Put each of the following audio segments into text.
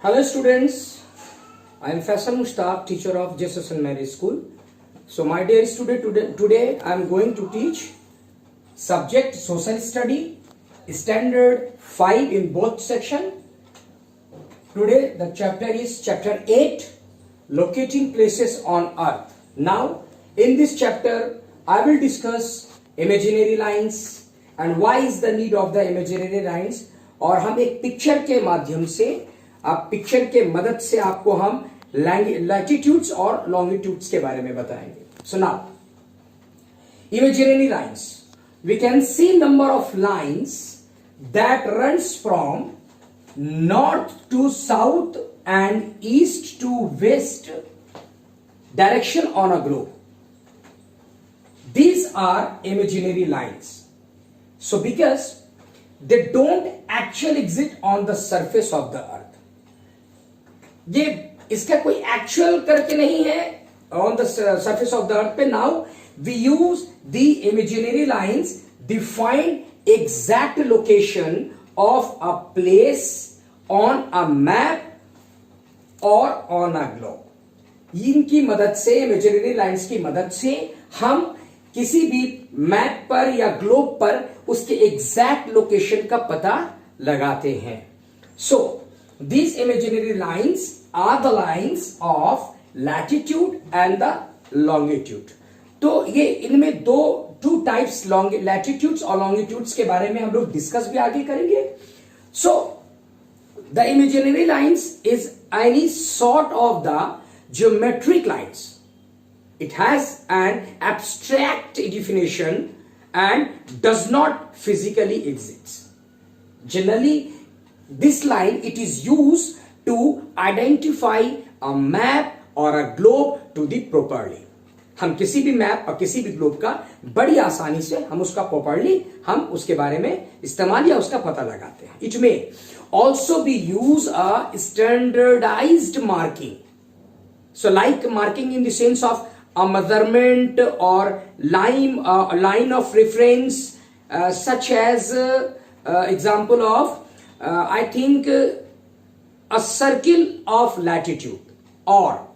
Hello students, I am Faisal Mushtaq, teacher of Jesus and Mary School. So my dear student, today I am going to teach subject social study, standard 5 in both section. Today the chapter is chapter 8, locating places on earth. Now in this chapter I will discuss imaginary lines and why is the need of the imaginary lines, और हम एक picture के माध्यम से आप picture के मदद से आपको हम लैटिट्यूड्स और लॉन्गिट्यूड्स के बारे में बताएंगे. So now imaginary lines, we can see number of lines that runs from north to south and east to west direction on a globe. These are imaginary lines. So because they don't actually exist on the surface of the earth. ये इसका कोई actual करके नहीं है on the surface of the earth पे. Now we use the imaginary lines define exact location of a place on a map और on a globe. इनकी मदद से, इमेजिनरी लाइंस की मदद से हम किसी भी मैप पर या ग्लोब पर उसके एग्जैक्ट लोकेशन का पता लगाते हैं. सो these imaginary lines are the lines of latitude and the longitude. तो ये इनमें two types latitudes और longitudes के बारे में हम लोग डिस्कस भी आगे करेंगे. So the imaginary lines is any sort of the geometric lines. It has an abstract definition and does not physically exist. Generally this line it is used to identify a map or a globe to the properly. हम किसी भी map और किसी भी globe का बड़ी आसानी से हम उसका प्रॉपर्ली हम उसके बारे में इस्तेमाल या उसका पता लगाते हैं. It may also be used a standardized marking. So like marking in the sense of a measurement or line of reference, such as example of I think a circle of latitude or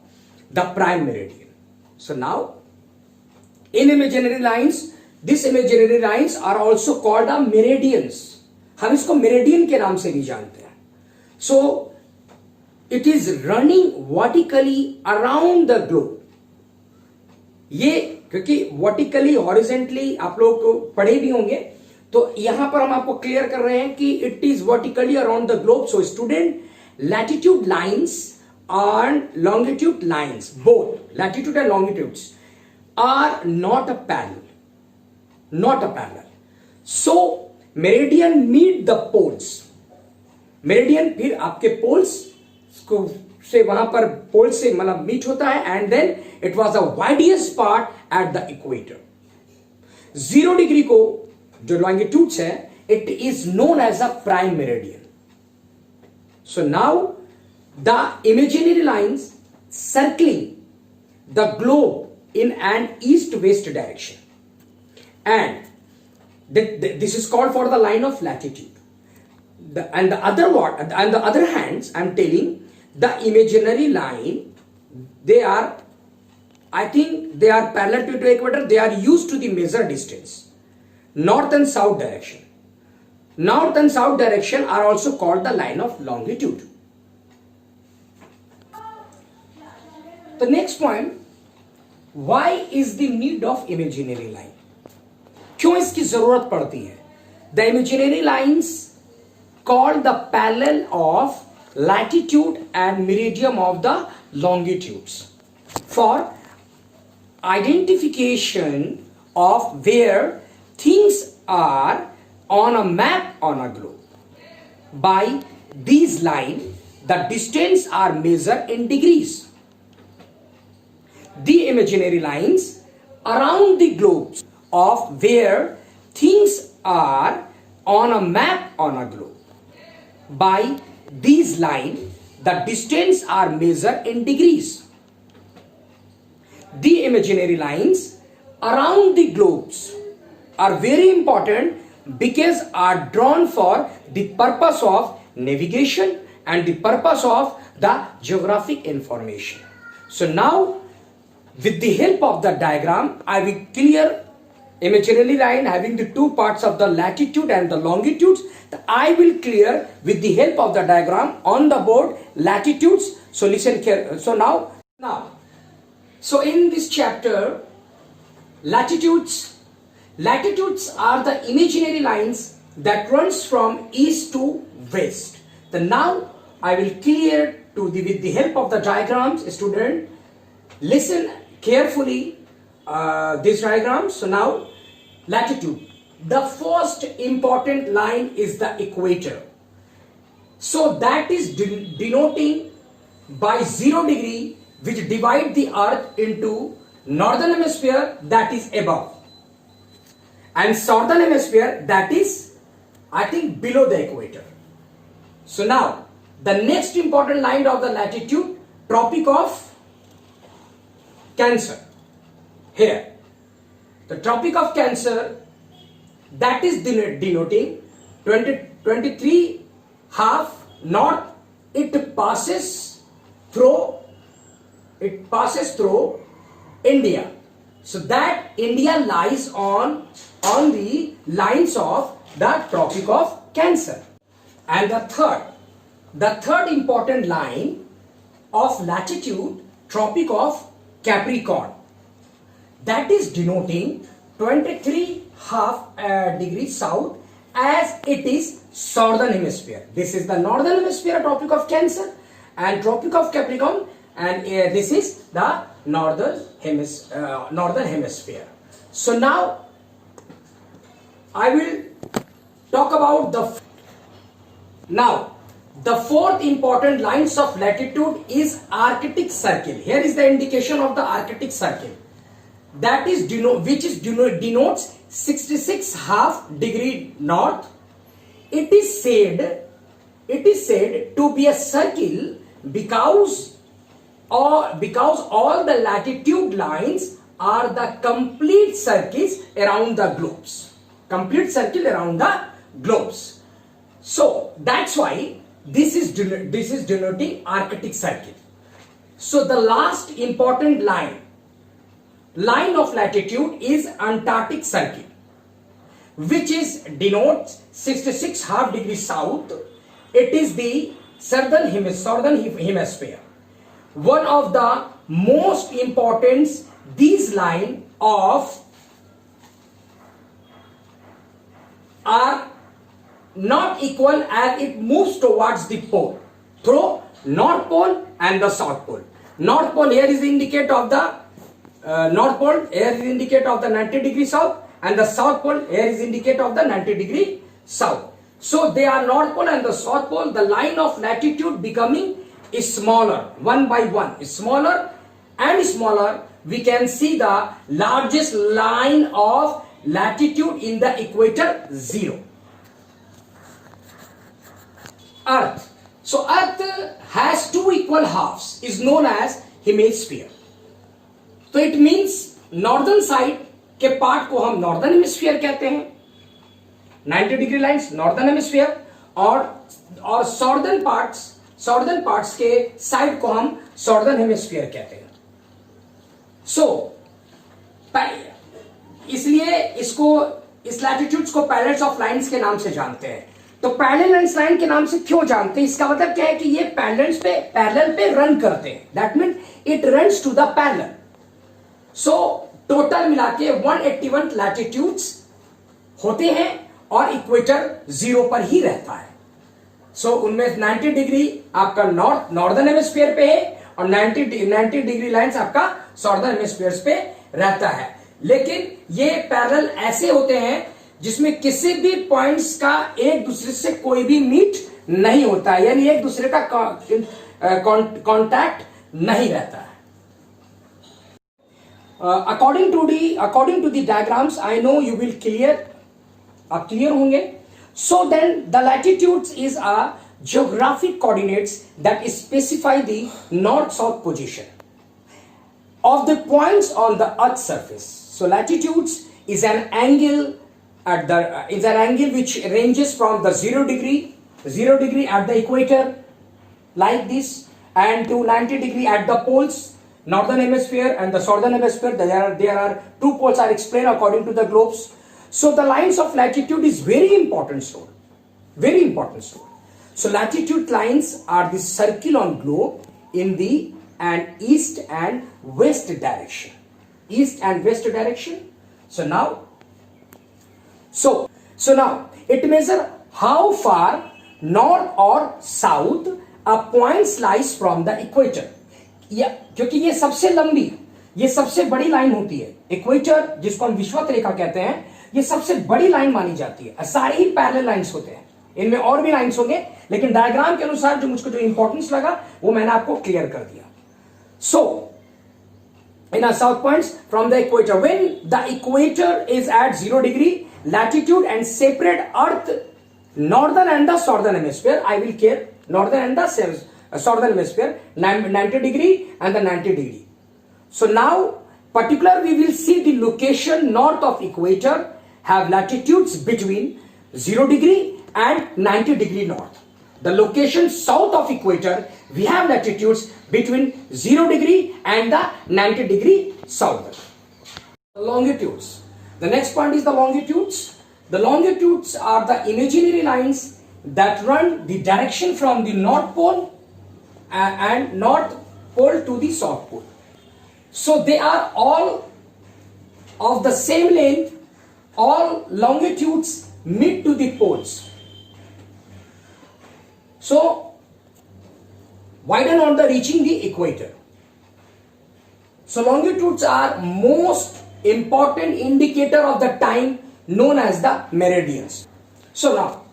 the prime meridian. So now in imaginary lines, these imaginary lines are also called the meridians. हम इसको meridian के नाम से भी जानते हैं. So it is running vertically around the globe. ये क्योंकि वर्टिकली हॉरिजेंटली आप लोग पढ़े भी होंगे, तो यहां पर हम आपको क्लियर कर रहे हैं कि it is vertically around the globe. So student, latitude lines and longitude lines, both latitude and longitudes are not a parallel. So meridian meet the poles. Meridian फिर आपके पोल्स को से वहां पर पोल से मतलब मीट होता है and then it was the widest part at the equator. 0 degree को जो लॉन्गिट्यूड्स है, it is known as a prime meridian. So now the imaginary lines circling the globe in an east west direction and this is called for the line of latitude. And the other hands, I'm telling, the imaginary line, they are, I think they are parallel to the equator. They are used to the measure distance, north and south direction. North and south direction are also called the line of longitude. The next point, why is the need of imaginary line? क्यों इसकी जरूरत पड़ती है? The imaginary lines called the parallel of latitude and meridian of the longitudes for identification of where things are on a map on a globe. By these lines, the distance are measured in degrees. The imaginary lines around the globes of where things are on a map on a globe. By these lines, the distance are measured in degrees. The imaginary lines around the globes are very important because are drawn for the purpose of navigation and the purpose of the geographic information. So now, with the help of the diagram, I will clear imaginary line having the two parts of the latitude and the longitudes. I will clear with the help of the diagram on the board latitudes. So listen here. So now, so in this chapter, latitudes are the imaginary lines that runs from east to west. Then now I will clear with the help of the diagrams. Student, listen carefully these diagrams. So now, latitude. The first important line is the equator. So that is denoting by 0 degree, which divide the earth into northern hemisphere, that is above, and southern hemisphere, that is, I think, below the equator. So now, the next important line of the latitude, Tropic of Cancer. Here, the Tropic of Cancer, that is denoting 23 half north. It passes through India. So that India lies on the lines of the Tropic of Cancer. And the third important line of latitude, Tropic of Capricorn, that is denoting 23 half degrees south, as it is southern hemisphere. This is the northern hemisphere, Tropic of Cancer, and Tropic of Capricorn, and this is the northern hemisphere. So now I will talk about the fourth important lines of latitude is Arctic Circle. Here is the indication of the Arctic Circle, that is denotes 66 half degree north. It is said to be a circle because all the latitude lines are the complete circles around the globes. Complete circle around the globes. So that's why this is denoting Arctic Circle. So the last important line of latitude is Antarctic Circle, which denotes 66 half degrees south. It is the southern hemisphere. One of the most important, these lines are not equal as it moves towards the pole through North Pole and the South Pole. North Pole here is the indicator of the North Pole, here is the indicator of the 90 degree south, and the South Pole here is indicator of the 90 degree south. So they are North Pole and the South Pole. The line of latitude becoming smaller, one by one, smaller and smaller. We can see the largest line of latitude in the equator, 0. Earth. So Earth has two equal halves, is known as hemisphere. तो it means northern side के part को हम northern hemisphere कहते हैं, 90 degree lines northern hemisphere, और सॉर्दर्न parts के side को हम सॉर्दर्न हेमिस्फीयर कहते हैं. इसलिए इस लैटिट्यूड्स को पैरेलल्स ऑफ लाइंस के नाम से जानते हैं. तो पैरेलल लाइन के नाम से क्यों जानते हैं? इसका मतलब क्या है कि ये पैरेलल पे रन करते हैं. That mean it runs to the parallel. So total मिला के 181 लैटिट्यूड्स होते हैं और इक्वेटर 0 पर ही रहता है. सो उनमें 90 डिग्री आपका नॉर्दर्न हेमिस्फीयर पे है और 90 डिग्री लाइंस आपका सॉर्दर्न हेमिस्फीयर पे रहता है. लेकिन ये पैरेलल ऐसे होते हैं जिसमें किसी भी पॉइंट्स का एक दूसरे से कोई भी मीट नहीं होता है, यानी एक दूसरे का कांटेक्ट नहीं रहता है. According to the diagrams I know you will आप क्लियर होंगे. So then the latitudes is a geographic coordinates that specify the north-south position of the points on the Earth's surface. So latitudes is an angle which ranges from the 0 degree at the equator like this, and to 90 degree at the poles, northern hemisphere and the southern hemisphere. There are two poles are explained according to the globes. So the lines of latitude is very important story. Very important story. So latitude lines are the circle on globe in the east and west direction. East and west direction. So now it measures how far north or south a point lies from the equator. क्योंकि ये सबसे लंबी, ये सबसे बड़ी line होती है equator, जिसको हम विषुवत रेखा कहते हैं, ये सबसे बड़ी लाइन मानी जाती है. सारे ही पैरेलल लाइंस होते हैं, इनमें और भी लाइंस होंगे, लेकिन डायग्राम के अनुसार जो मुझको जो इंपॉर्टेंस लगा वो मैंने आपको क्लियर कर दिया. सो in our south points from the equator, when the equator is at 0 degree latitude and separate earth northern and the southern hemisphere, I will care northern and the southern hemisphere, 90 degree and the 90 degree. So now particular we will see the location north of equator have latitudes between 0 degree and 90 degree north. The location south of equator we have latitudes between 0 degree and the 90 degree south. Longitudes. The next point is the longitudes. The longitudes are the imaginary lines that run the direction from the north pole and north pole to the south pole. So they are all of the same length. All longitudes meet to the poles. So widen on the reaching the equator. So longitudes are most important indicator of the time known as the meridians. So now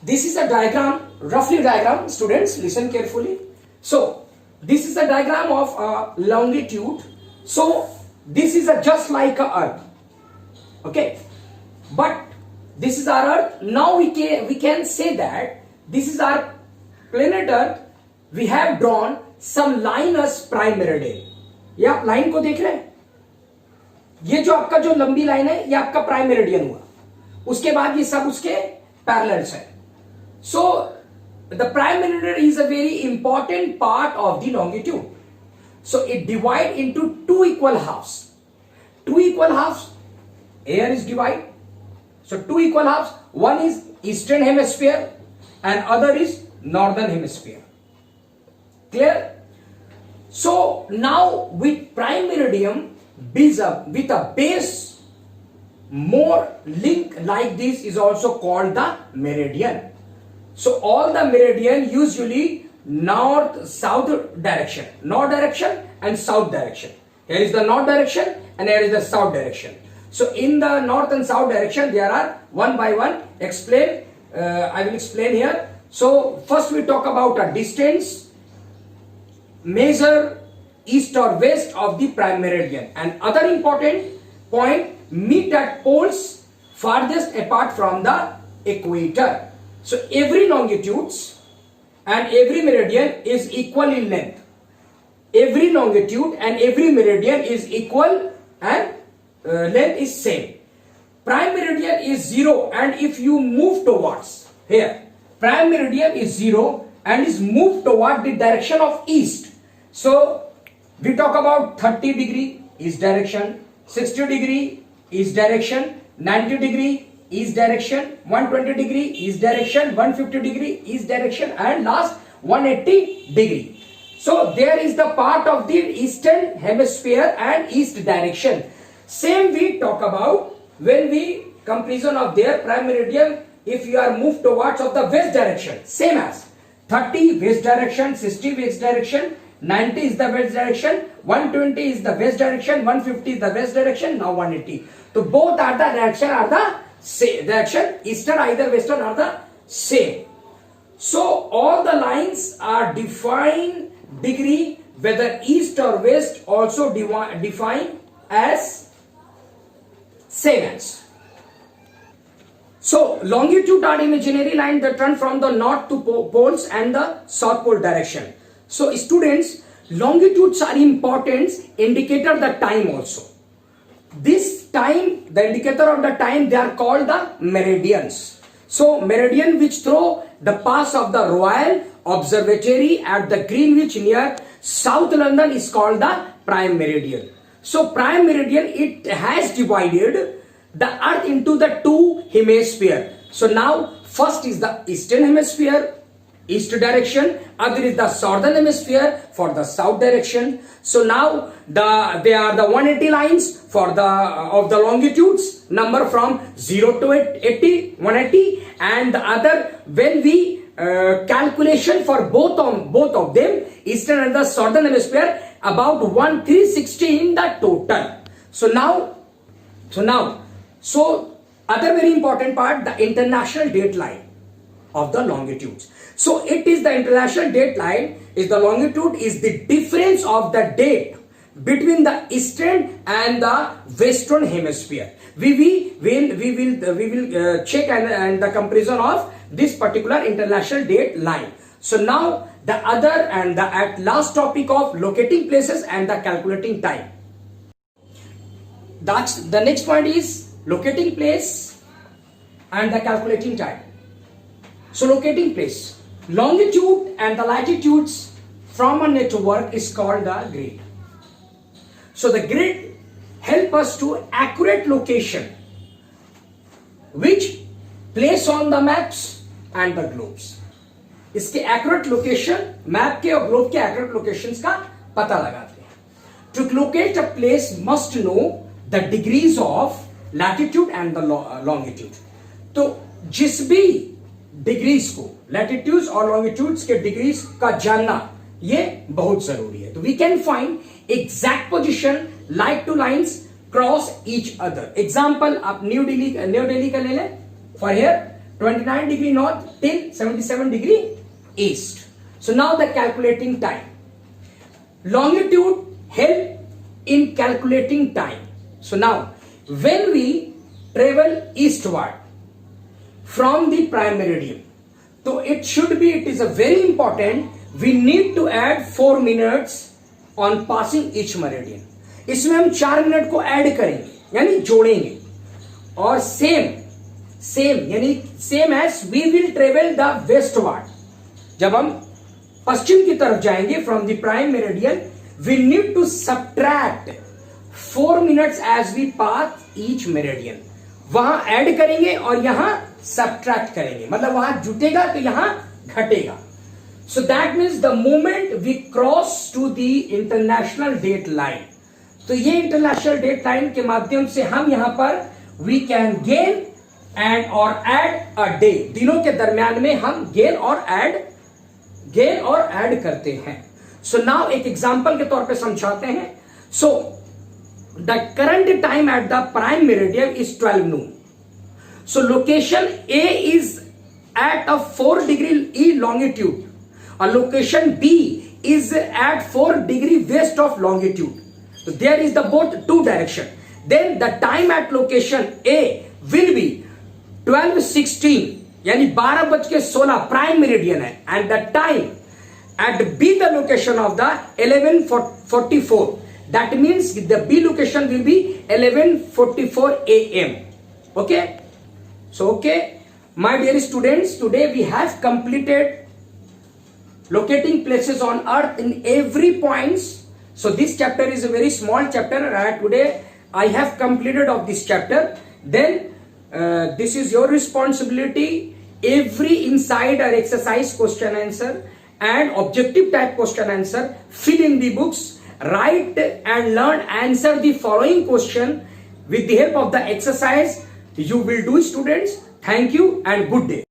this is a diagram, roughly diagram, students listen carefully. So this is a diagram of longitude. So this is just like a earth, okay, but this is our earth. Now we can say that this is our planet earth. We have drawn some line as prime meridian. ये आप line को देख रहे हैं, ये जो आपका जो लंबी लाइन है ये आपका प्राइम मेरिडियन हुआ, उसके बाद ये सब उसके पैरेलल्स है. So the prime meridian is a very important part of the longitude. So it divide into two equal halves. Two equal halves here is divide. So two equal halves, one is eastern hemisphere and other is northern hemisphere. Clear? So now with prime meridian with a base more link like this is also called the meridian. So all the meridian usually north south direction, north direction and south direction. Here is the north direction and here is the south direction. So in the north and south direction there are one by one explain. I will explain here. So first we talk about a distance. Measure east or west of the prime meridian, and other important point, meet at poles farthest apart from the equator. So every longitudes and every meridian is equal in length. Every longitude and every meridian is equal and length is same. Prime meridian is 0, and if you move towards here, prime meridian is 0 and is moved toward the direction of east. So we talk about 30 degree east direction, 60 degree east direction, 90 degree east direction, 120 degree east direction, 150 degree east direction, and last 180 degree. So there is the part of the eastern hemisphere and east direction. Same we talk about when we comparison of their prime meridian. If you are moved towards of the west direction, same as 30 west direction, 60 west direction, 90 is the west direction, 120 is the west direction, 150 is the west direction, now 180. So both are the direction are the same direction, eastern either western are the same. So all the lines are defined degree, whether east or west also defined as same as. So longitude are imaginary line that run from the north to poles and the south pole direction. So students, longitudes are important indicator the time also. This time, the indicator of the time, they are called the meridians. So meridian which through the pass of the royal observatory at the Greenwich near South London is called the prime meridian. So prime meridian, it has divided the earth into the two hemisphere. So now first is the eastern hemisphere, east direction, other is the southern hemisphere for the south direction. So now they are the 180 lines for the of the longitudes, number from 0 to 80, 180, and the other, when we calculation for both of them, eastern and the southern hemisphere, about 1360 in the total. So other very important part, the international date line of the longitudes. So it is the international date line is the longitude is the difference of the date between the eastern and the western hemisphere. We will check and the comparison of this particular international date line. So now the other and the at last topic of locating places and the calculating time. That's the next point is locating place and the calculating time. So locating place, longitude and the latitudes from a network is called the grid. So the grid help us to accurate location which place on the maps and the globes. इसके accurate location, map के और globe के accurate locations का पता लगाते हैं. To locate a place must know the degrees of latitude and the longitude. तो जिस भी डिग्रीज को, लैटिट्यूड्स और लॉन्गिट्यूड्स के डिग्रीज का जानना ये बहुत जरूरी है. तो we can find exact position like two lines cross each other. Example आप न्यू दिल्ली का ले लें. For here 29 degree north till 77 degree east. So now the calculating time. Longitude help in calculating time. So now when we travel eastward from the prime meridian, so it is a very important, we need to add 4 minutes on passing each meridian. इसमें हम 4 minute को add करेंगे यानी जोड़ेंगे. और same यानी same as we will travel the westward. जब हम पश्चिम की तरफ जाएंगे from the prime meridian, we need to subtract 4 minutes as we pass each meridian. वहां ऐड करेंगे और यहां सब्ट्रैक्ट करेंगे, मतलब वहां जुटेगा तो यहां घटेगा. So that means the moment we cross to the international date line. तो ये इंटरनेशनल डेट लाइन के माध्यम से हम यहां पर वी कैन गेन एंड और एड अ डे. दिनों के दरमियान में हम गेन और ऐड करते हैं. सो नाउ एक एग्जांपल के तौर पे समझाते हैं. सो the current time at the prime meridian is 12 noon. So location A is at a 4 degree E longitude. A location B is at 4 degree west of longitude. So there is the both two direction. Then the time at location A will be 12:16 यानी 12:16 prime meridian है. And the time at B the location of the 11:44. That means the B location will be 11:44 a.m. Okay. So okay, my dear students, today we have completed locating places on earth in every points. So this chapter is a very small chapter. Today I have completed of this chapter. Then this is your responsibility. Every inside or exercise question answer and objective type question answer, fill in the books. Write and learn, answer the following question with the help of the exercise. You will do, students. Thank you and good day.